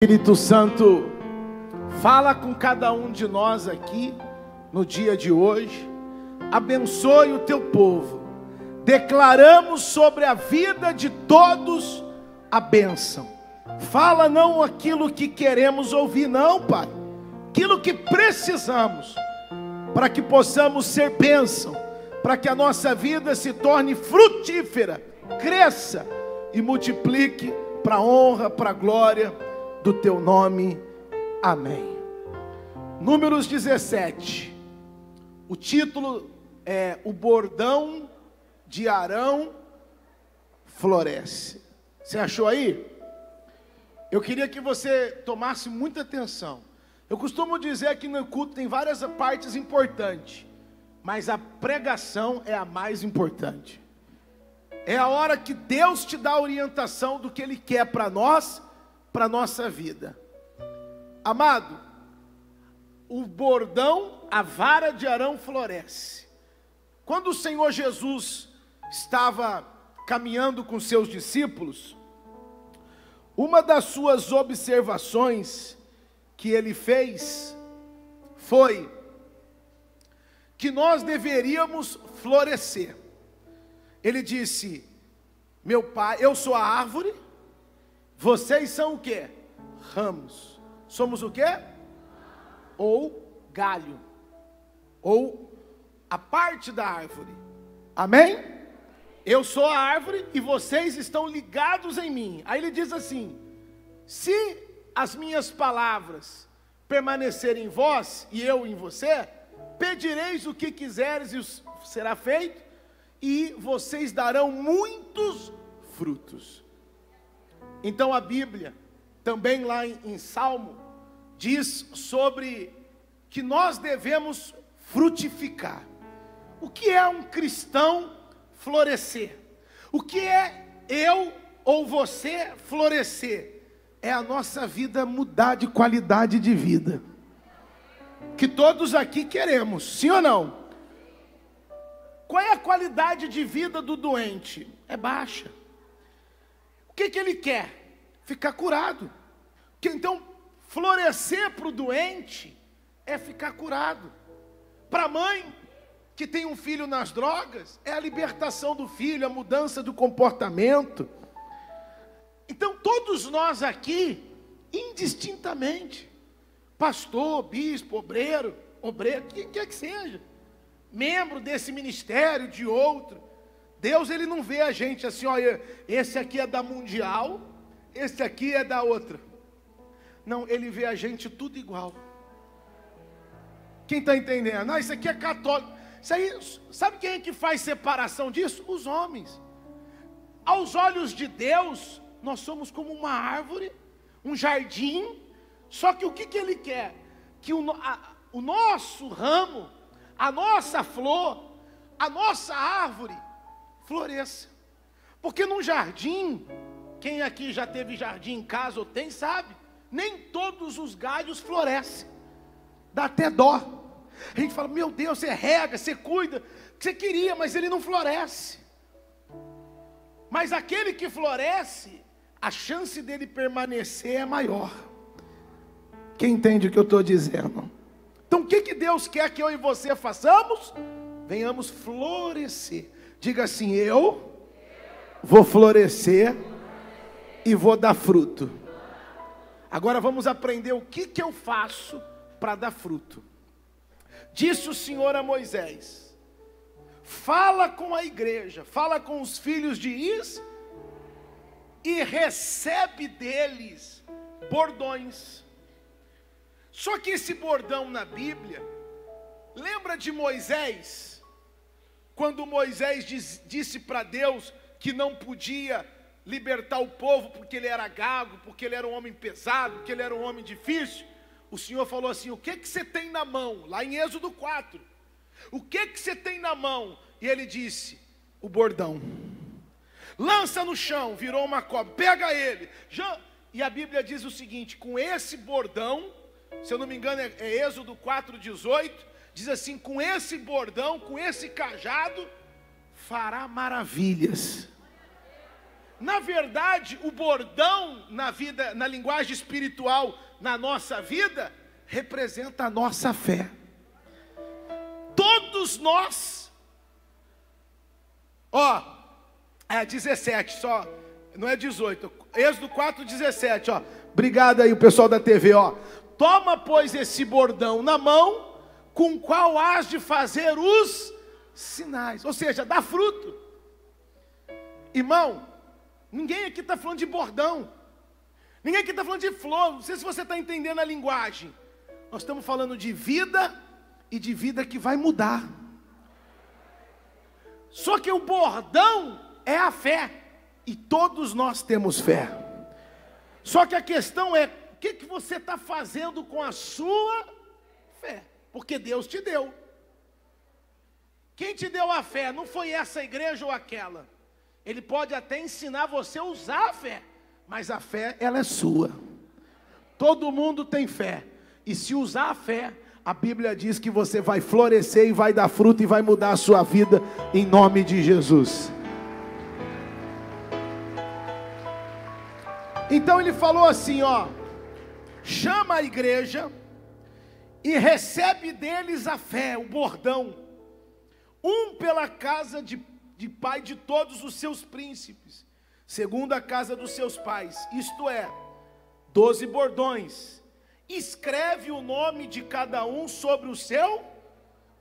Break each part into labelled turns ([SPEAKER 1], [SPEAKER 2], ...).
[SPEAKER 1] Espírito Santo, fala com cada um de nós aqui no dia de hoje. Abençoe o teu povo. Declaramos sobre a vida de todos a bênção. Fala não aquilo que queremos ouvir, não, Pai. Aquilo que precisamos para que possamos ser bênção, para que a nossa vida se torne frutífera, cresça e multiplique para a honra, para a glória do teu nome, amém. Números 17, o título é O Bordão de Arão Floresce. Você achou aí? Eu queria que você tomasse muita atenção. Eu costumo dizer que no culto tem várias partes importantes, mas a pregação é a mais importante. É a hora que Deus te dá a orientação do que Ele quer para nós, para a nossa vida. Amado, o bordão, a vara de Arão floresce. Quando o Senhor Jesus estava caminhando com seus discípulos, uma das suas observações que ele fez foi que nós deveríamos florescer. Ele disse: meu pai, eu sou a árvore, vocês são o quê? Ramos. Somos o quê? Ou galho, ou a parte da árvore. Amém? Eu sou a árvore e vocês estão ligados em mim. Aí ele diz assim: se as minhas palavras permanecerem em vós e eu em você, pedireis o que quiseres e será feito, e vocês darão muitos frutos. Então a Bíblia, também lá em Salmo, diz sobre que nós devemos frutificar. O que é um cristão florescer? O que é eu ou você florescer? É a nossa vida mudar de qualidade de vida, que todos aqui queremos, sim ou não? Qual é a qualidade de vida do doente? É baixa. O que ele quer? Ficar curado. Então, florescer para o doente é ficar curado. Para a mãe que tem um filho nas drogas, é a libertação do filho, a mudança do comportamento. Então, todos nós aqui, indistintamente, pastor, bispo, obreiro, quem quer que seja, membro desse ministério, de outro, Deus, Ele não vê a gente assim: olha, esse aqui é da mundial, esse aqui é da outra. Não, Ele vê a gente tudo igual. Quem está entendendo? Não, isso aqui é católico. Isso aí, sabe quem é que faz separação disso? Os homens. Aos olhos de Deus, nós somos como uma árvore, um jardim. Só que o que Ele quer? Que o nosso ramo, a nossa flor, a nossa árvore floresça. Porque num jardim, quem aqui já teve jardim em casa ou tem, sabe, nem todos os galhos florescem. Dá até dó. A gente fala: meu Deus, você rega, você cuida, você queria, mas ele não floresce. Mas aquele que floresce, a chance dele permanecer é maior. Quem entende o que eu estou dizendo? Então o que Deus quer que eu e você façamos? Venhamos florescer. Diga assim: eu vou florescer e vou dar fruto. Agora vamos aprender o que eu faço para dar fruto. Disse o Senhor a Moisés: fala com a igreja, fala com os filhos de Is e recebe deles bordões. Só que esse bordão na Bíblia, lembra de Moisés? Quando Moisés disse para Deus que não podia libertar o povo porque ele era gago, porque ele era um homem pesado, porque ele era um homem difícil, o Senhor falou assim: o que você tem na mão? Lá em Êxodo 4, o que você tem na mão? E ele disse: o bordão. Lança no chão, virou uma cobra, pega ele. E a Bíblia diz o seguinte: com esse bordão, se eu não me engano é Êxodo 4:18, diz assim: com esse bordão, com esse cajado, fará maravilhas. Na verdade, o bordão na vida, na linguagem espiritual, na nossa vida, representa a nossa fé. Todos nós, 17 só, não é 18, Êxodo 4:17, obrigado aí o pessoal da TV, toma pois esse bordão na mão, com o qual hás de fazer os sinais, ou seja, dá fruto. Irmão, ninguém aqui está falando de bordão, ninguém aqui está falando de flor, não sei se você está entendendo a linguagem. Nós estamos falando de vida e de vida que vai mudar. Só que o bordão é a fé, e todos nós temos fé. Só que a questão é, o que você está fazendo com a sua fé? Porque Deus te deu. Quem te deu a fé não foi essa igreja ou aquela. Ele pode até ensinar você a usar a fé, mas a fé, ela é sua. Todo mundo tem fé, e se usar a fé, a Bíblia diz que você vai florescer e vai dar fruto e vai mudar a sua vida em nome de Jesus. Então ele falou assim, chama a igreja e recebe deles a fé, o bordão, pela casa de pai de todos os seus príncipes, segundo a casa dos seus pais, isto é, 12 bordões. Escreve o nome de cada um sobre o seu,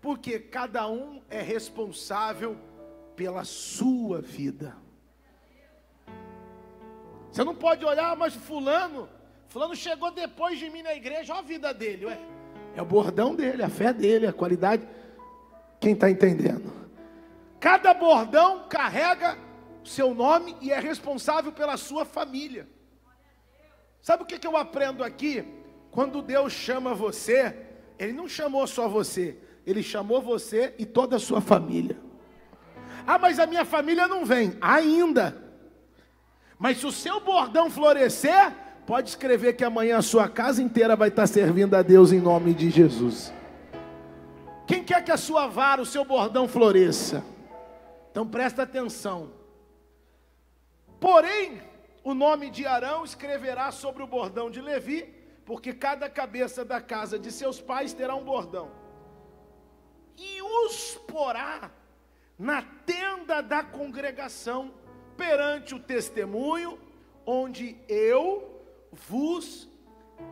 [SPEAKER 1] porque cada um é responsável pela sua vida. Você não pode olhar, mas fulano chegou depois de mim na igreja, olha a vida dele, é o bordão dele, a fé dele, a qualidade. Quem está entendendo? Cada bordão carrega o seu nome e é responsável pela sua família. Sabe o que eu aprendo aqui? Quando Deus chama você, Ele não chamou só você, Ele chamou você e toda a sua família. Mas a minha família não vem, ainda. Mas se o seu bordão florescer, pode escrever que amanhã a sua casa inteira vai estar servindo a Deus em nome de Jesus. Quem quer que a sua vara, o seu bordão floresça? Então presta atenção. Porém, o nome de Arão escreverá sobre o bordão de Levi, porque cada cabeça da casa de seus pais terá um bordão. E os porá na tenda da congregação, perante o testemunho, onde eu vos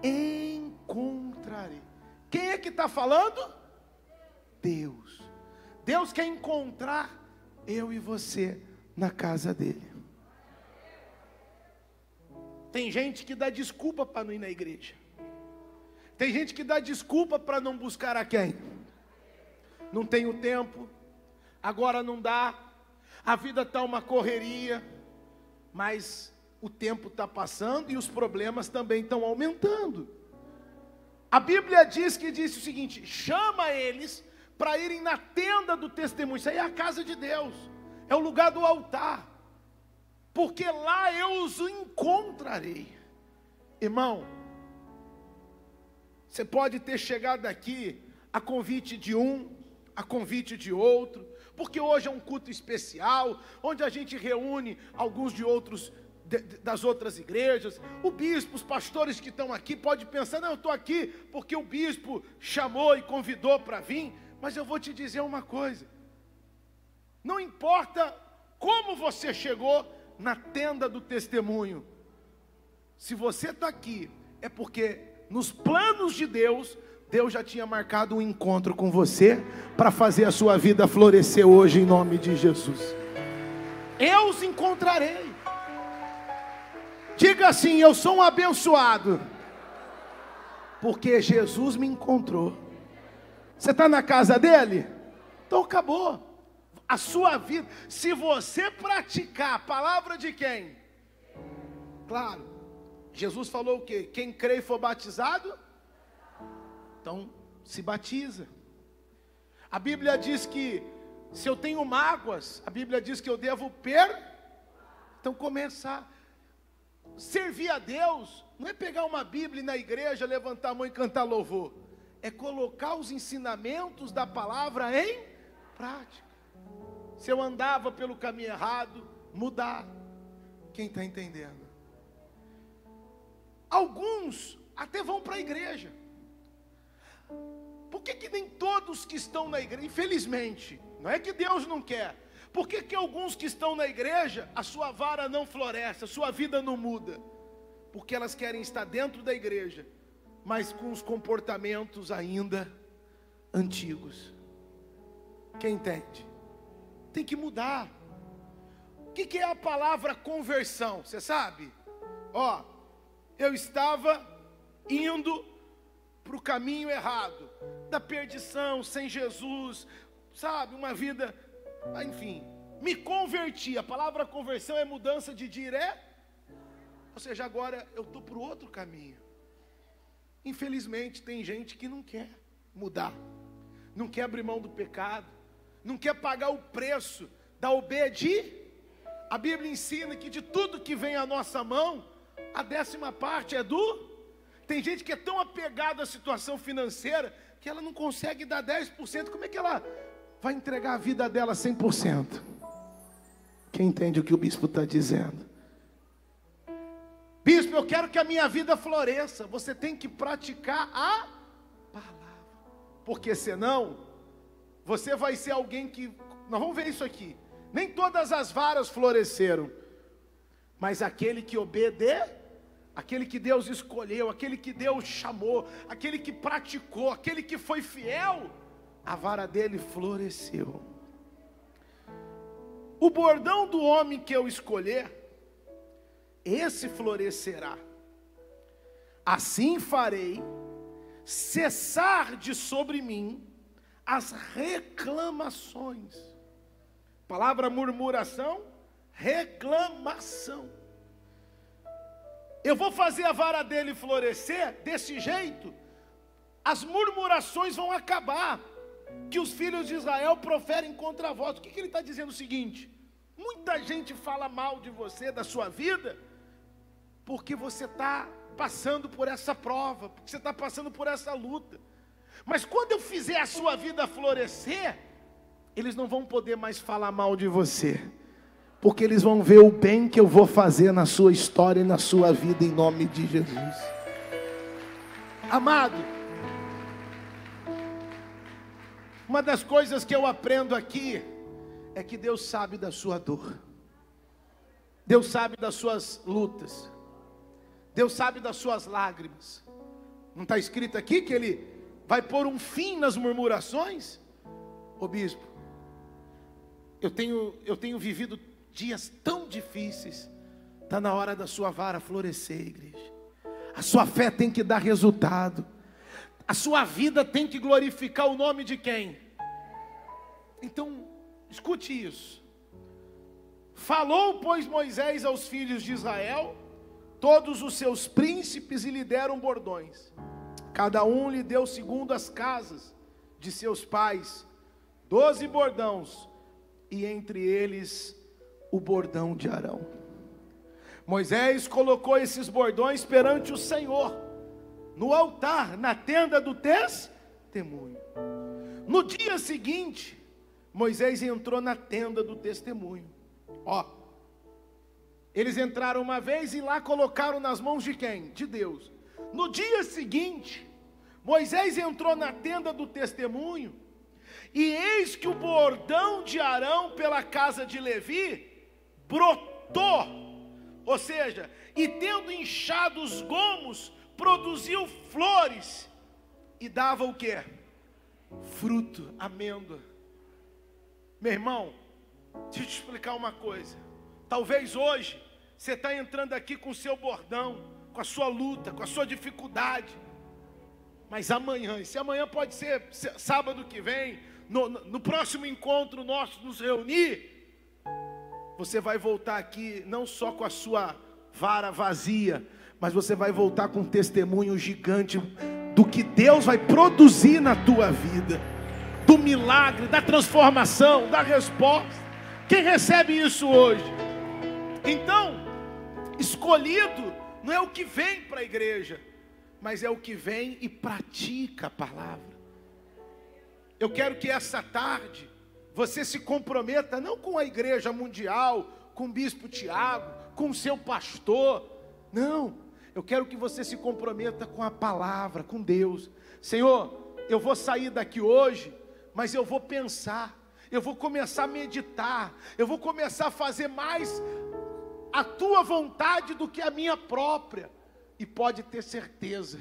[SPEAKER 1] encontrarei. Quem é que está falando? Deus. Deus quer encontrar eu e você na casa dele. Tem gente que dá desculpa para não ir na igreja. Tem gente que dá desculpa para não buscar a quem? Não tenho tempo, agora não dá, a vida está uma correria, mas o tempo está passando e os problemas também estão aumentando. A Bíblia diz o seguinte: chama eles para irem na tenda do testemunho. Isso aí é a casa de Deus, é o lugar do altar, porque lá eu os encontrarei. Irmão, você pode ter chegado aqui a convite de um, a convite de outro, porque hoje é um culto especial, onde a gente reúne alguns de outros, das outras igrejas. O bispo, os pastores que estão aqui, pode pensar, não, eu estou aqui porque o bispo chamou e convidou para vir, mas eu vou te dizer uma coisa, não importa como você chegou na tenda do testemunho, se você está aqui, é porque nos planos de Deus, Deus já tinha marcado um encontro com você, para fazer a sua vida florescer hoje, em nome de Jesus. Eu os encontrarei. Diga assim: eu sou um abençoado, porque Jesus me encontrou. Você está na casa dele? Então acabou. A sua vida, se você praticar a palavra de quem? Claro, Jesus falou o quê? Quem crê e for batizado, então se batiza. A Bíblia diz que se eu tenho mágoas, a Bíblia diz que eu devo então começar. Servir a Deus não é pegar uma Bíblia e ir na igreja, levantar a mão e cantar louvor. É colocar os ensinamentos da palavra em prática. Se eu andava pelo caminho errado, mudar. Quem está entendendo? Alguns até vão para a igreja. Por que nem todos que estão na igreja, infelizmente, não é que Deus não quer, por que alguns que estão na igreja, a sua vara não floresce, a sua vida não muda? Porque elas querem estar dentro da igreja, mas com os comportamentos ainda antigos. Quem entende? Tem que mudar. O que é a palavra conversão? Você sabe? Eu estava indo para o caminho errado, da perdição, sem Jesus, sabe, uma vida, enfim, me converti. A palavra conversão é mudança de direção, ou seja, agora eu estou para o outro caminho. Infelizmente tem gente que não quer mudar, não quer abrir mão do pecado, não quer pagar o preço da obediência. A Bíblia ensina que de tudo que vem à nossa mão, a 10ª parte é do... Tem gente que é tão apegada à situação financeira que ela não consegue dar 10%. Como é que ela vai entregar a vida dela 100%? Quem entende o que o bispo está dizendo? Bispo, eu quero que a minha vida floresça. Você tem que praticar a palavra. Porque senão, você vai ser alguém que... Nós vamos ver isso aqui. Nem todas as varas floresceram. Mas aquele que obedece... Aquele que Deus escolheu, aquele que Deus chamou, aquele que praticou, aquele que foi fiel, a vara dele floresceu. O bordão do homem que eu escolher, esse florescerá. Assim farei cessar de sobre mim as reclamações. Palavra murmuração, reclamação. Eu vou fazer a vara dele florescer desse jeito, as murmurações vão acabar, que os filhos de Israel proferem contra vós. O que ele está dizendo? O seguinte: muita gente fala mal de você, da sua vida, porque você está passando por essa prova, porque você está passando por essa luta. Mas quando eu fizer a sua vida florescer, eles não vão poder mais falar mal de você, porque eles vão ver o bem que eu vou fazer na sua história e na sua vida, em nome de Jesus. Amado, uma das coisas que eu aprendo aqui é que Deus sabe da sua dor, Deus sabe das suas lutas, Deus sabe das suas lágrimas. Não está escrito aqui que Ele vai pôr um fim nas murmurações? Ô bispo, eu tenho vivido dias tão difíceis. Está na hora da sua vara florescer, igreja. A sua fé tem que dar resultado. A sua vida tem que glorificar o nome de quem? Então, escute isso. Falou, pois, Moisés aos filhos de Israel, todos os seus príncipes, e lhe deram bordões. Cada um lhe deu segundo as casas de seus pais 12 bordões, e entre eles o bordão de Arão. Moisés colocou esses bordões perante o Senhor, no altar, na tenda do testemunho. No dia seguinte, Moisés entrou na tenda do testemunho. Eles entraram uma vez e lá colocaram nas mãos de quem? De Deus. No dia seguinte, Moisés entrou na tenda do testemunho, e eis que o bordão de Arão pela casa de Levi brotou, ou seja, e tendo inchado os gomos, produziu flores, e dava o quê? Fruto, amêndoa. Meu irmão, deixa eu te explicar uma coisa. Talvez hoje, você está entrando aqui com o seu bordão, com a sua luta, com a sua dificuldade, mas amanhã, e se amanhã pode ser sábado que vem, no próximo encontro nosso, nos reunir, você vai voltar aqui não só com a sua vara vazia, mas você vai voltar com um testemunho gigante do que Deus vai produzir na tua vida, do milagre, da transformação, da resposta. Quem recebe isso hoje? Então, escolhido não é o que vem para a igreja, mas é o que vem e pratica a palavra. Eu quero que essa tarde você se comprometa não com a igreja mundial, com o bispo Tiago, com o seu pastor. Não, eu quero que você se comprometa com a palavra, com Deus. Senhor, eu vou sair daqui hoje, mas eu vou pensar, eu vou começar a meditar, eu vou começar a fazer mais a tua vontade do que a minha própria. E pode ter certeza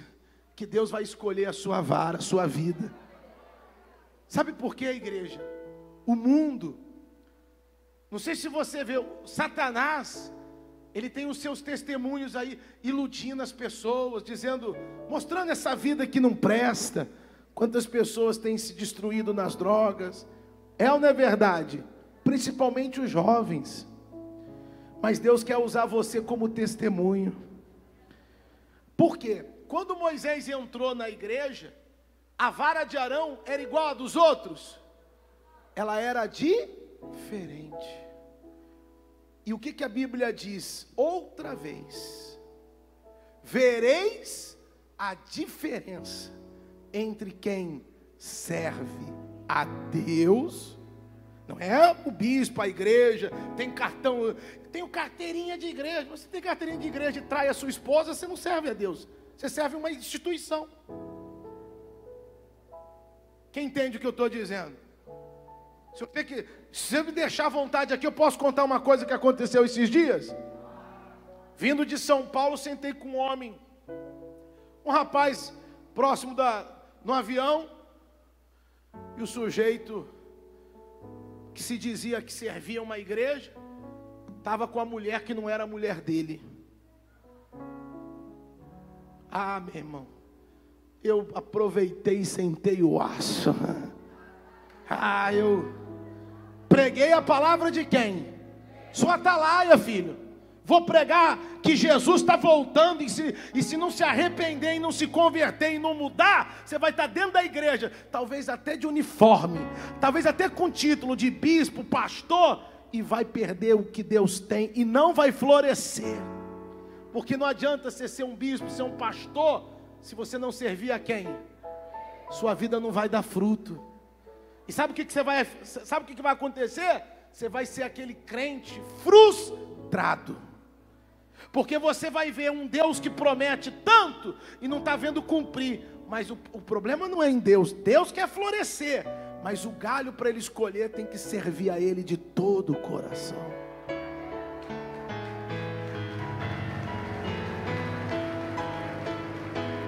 [SPEAKER 1] que Deus vai escolher a sua vara, a sua vida. Sabe por quê, igreja? O mundo, não sei se você vê, Satanás, ele tem os seus testemunhos aí, iludindo as pessoas, dizendo, mostrando essa vida que não presta. Quantas pessoas têm se destruído nas drogas? É ou não é verdade? Principalmente os jovens. Mas Deus quer usar você como testemunho. Por quê? Quando Moisés entrou na igreja, a vara de Arão era igual a dos outros? Ela era diferente. E o que a Bíblia diz? Outra vez, vereis a diferença entre quem serve a Deus, não é o bispo, a igreja, tem cartão, tenho carteirinha de igreja. Você tem carteirinha de igreja e trai a sua esposa, você não serve a Deus, você serve uma instituição. Quem entende o que eu estou dizendo? Se você me deixar à vontade aqui, eu posso contar uma coisa que aconteceu esses dias? Vindo de São Paulo, sentei com um homem, um rapaz próximo no avião, e o sujeito que se dizia que servia uma igreja, estava com a mulher que não era a mulher dele. Ah, meu irmão, eu aproveitei e sentei o aço. Eu preguei a palavra de quem? Sua atalaia, filho. Vou pregar que Jesus está voltando, e se não se arrepender e não se converter e não mudar, você vai estar dentro da igreja, talvez até de uniforme, talvez até com título de bispo, pastor, e vai perder o que Deus tem e não vai florescer. Porque não adianta você ser um bispo, ser um pastor, se você não servir a quem? Sua vida não vai dar fruto. E sabe o que vai acontecer? Você vai ser aquele crente frustrado. Porque você vai ver um Deus que promete tanto e não está vendo cumprir. Mas o problema não é em Deus. Deus quer florescer, mas o galho para ele escolher tem que servir a ele de todo o coração.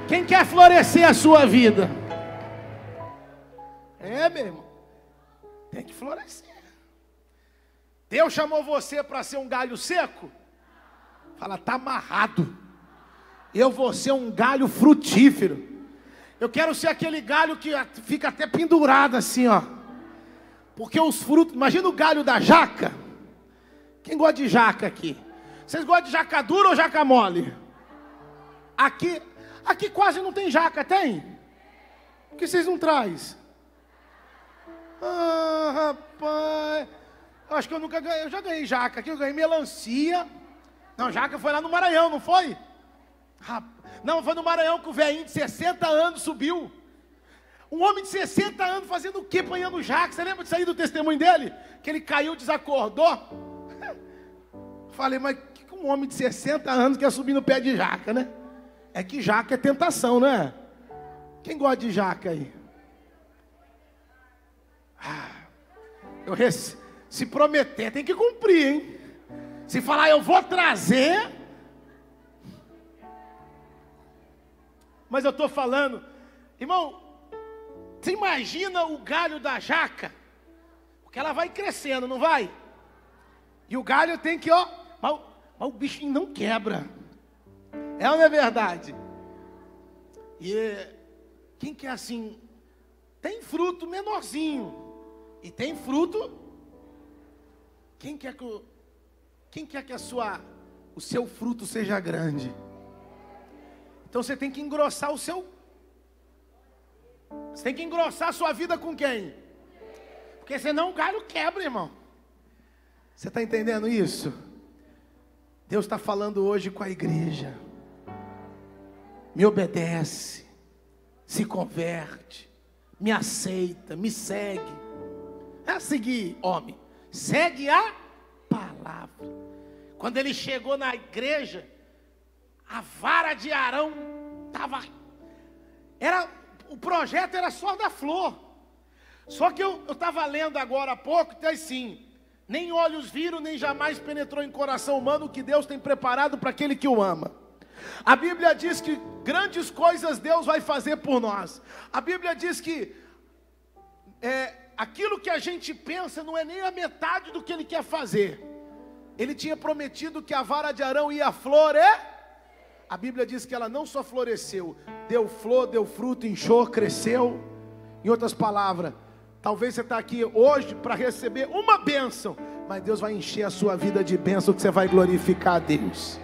[SPEAKER 1] Quem quer florescer a sua vida? Meu irmão, tem que florescer. Deus chamou você para ser um galho seco? Fala, está amarrado. Eu vou ser um galho frutífero. Eu quero ser aquele galho que fica até pendurado assim, ó. Porque os frutos, imagina o galho da jaca. Quem gosta de jaca aqui? Vocês gostam de jaca dura ou jaca mole? Aqui quase não tem jaca, tem? Por que vocês não trazem? Ah, rapaz, acho que eu nunca ganhei. Eu já ganhei jaca aqui, eu ganhei melancia. Não, jaca foi lá no Maranhão, não foi? Não, foi no Maranhão que o velhinho de 60 anos subiu. Um homem de 60 anos fazendo o quê? Apanhando jaca. Você lembra de sair do testemunho dele? Que ele caiu, desacordou. Falei, mas que um homem de 60 anos quer subir no pé de jaca, né? É que jaca é tentação, não é? Quem gosta de jaca aí? Se prometer, tem que cumprir, hein? Se falar, eu vou trazer. Mas eu estou falando, irmão, você imagina o galho da jaca? Porque ela vai crescendo, não vai? E o galho tem que, mas o bichinho não quebra. É ou não é verdade? E quem que é assim? Tem fruto menorzinho. E tem fruto. Quem quer que o seu fruto seja grande? Então você tem que engrossar você tem que engrossar a sua vida com quem? Porque senão o galho quebra, irmão. Você está entendendo isso? Deus está falando hoje com a igreja. Me obedece, se converte, me aceita, me segue. É seguir, homem. Segue a palavra. Quando ele chegou na igreja, a vara de Arão estava... O projeto era só da flor. Só que eu estava lendo agora há pouco, está assim: nem olhos viram, nem jamais penetrou em coração humano o que Deus tem preparado para aquele que o ama. A Bíblia diz que grandes coisas Deus vai fazer por nós. A Bíblia diz que aquilo que a gente pensa não é nem a metade do que Ele quer fazer. Ele tinha prometido que a vara de Arão ia florescer. A Bíblia diz que ela não só floresceu, deu flor, deu fruto, inchou, cresceu. Em outras palavras, talvez você está aqui hoje para receber uma bênção, mas Deus vai encher a sua vida de bênção, que você vai glorificar a Deus.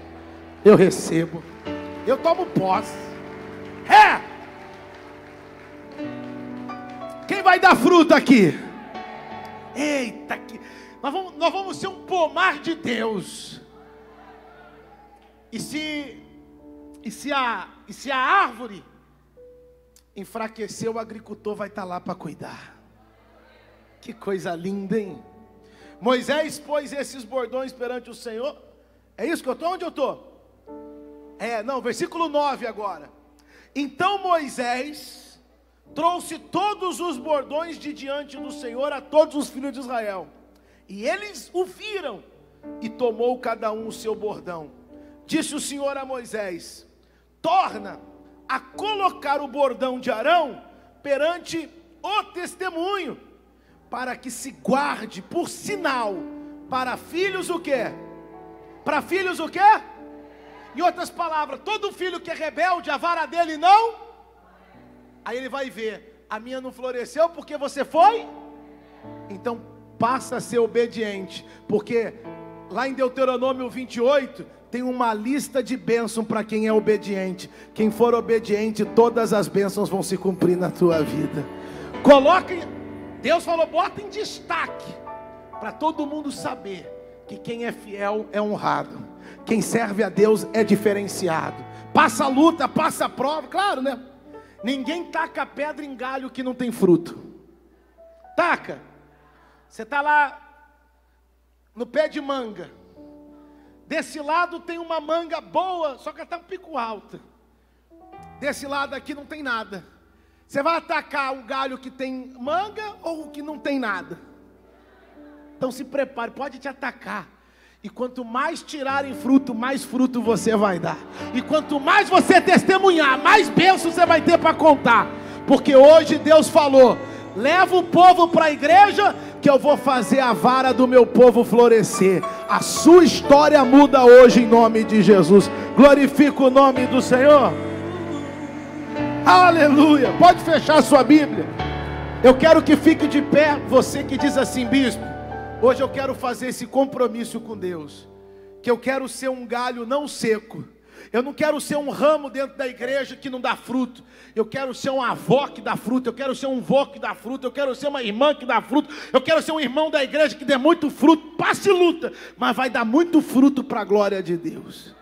[SPEAKER 1] Eu recebo, eu tomo posse. Quem vai dar fruto aqui? Eita, nós vamos ser um pomar de Deus. E se a árvore enfraquecer, o agricultor vai estar lá para cuidar. Que coisa linda, hein? Moisés pôs esses bordões perante o Senhor. É isso que eu estou? Onde eu estou? Versículo 9 agora. Então Moisés trouxe todos os bordões de diante do Senhor a todos os filhos de Israel, e eles o viram, e tomou cada um o seu bordão. Disse o Senhor a Moisés: torna a colocar o bordão de Arão perante o testemunho, para que se guarde por sinal para filhos o quê? Para filhos o quê? Em outras palavras, todo filho que é rebelde, a vara dele não. Aí ele vai ver: a minha não floresceu porque você foi? Então passa a ser obediente, porque lá em Deuteronômio 28 tem uma lista de bênçãos para quem é obediente. Quem for obediente, todas as bênçãos vão se cumprir na tua vida. Deus falou, bota em destaque, para todo mundo saber que quem é fiel é honrado. Quem serve a Deus é diferenciado. Passa a luta, passa a prova, claro, né? Ninguém taca pedra em galho que não tem fruto. Taca. Você está lá no pé de manga. Desse lado tem uma manga boa, só que ela está um pico alta. Desse lado aqui não tem nada. Você vai atacar o galho que tem manga ou o que não tem nada? Então se prepare, pode te atacar. E quanto mais tirarem fruto, mais fruto você vai dar. E quanto mais você testemunhar, mais bênçãos você vai ter para contar. Porque hoje Deus falou: leva o povo para a igreja, que eu vou fazer a vara do meu povo florescer. A sua história muda hoje em nome de Jesus. Glorifica o nome do Senhor. Aleluia. Pode fechar sua Bíblia. Eu quero que fique de pé, você que diz assim: bispo, hoje eu quero fazer esse compromisso com Deus, que eu quero ser um galho não seco. Eu não quero ser um ramo dentro da igreja que não dá fruto. Eu quero ser uma avó que dá fruto. Eu quero ser um vô que dá fruto. Eu quero ser uma irmã que dá fruto. Eu quero ser um irmão da igreja que dê muito fruto. Passe luta, mas vai dar muito fruto para a glória de Deus.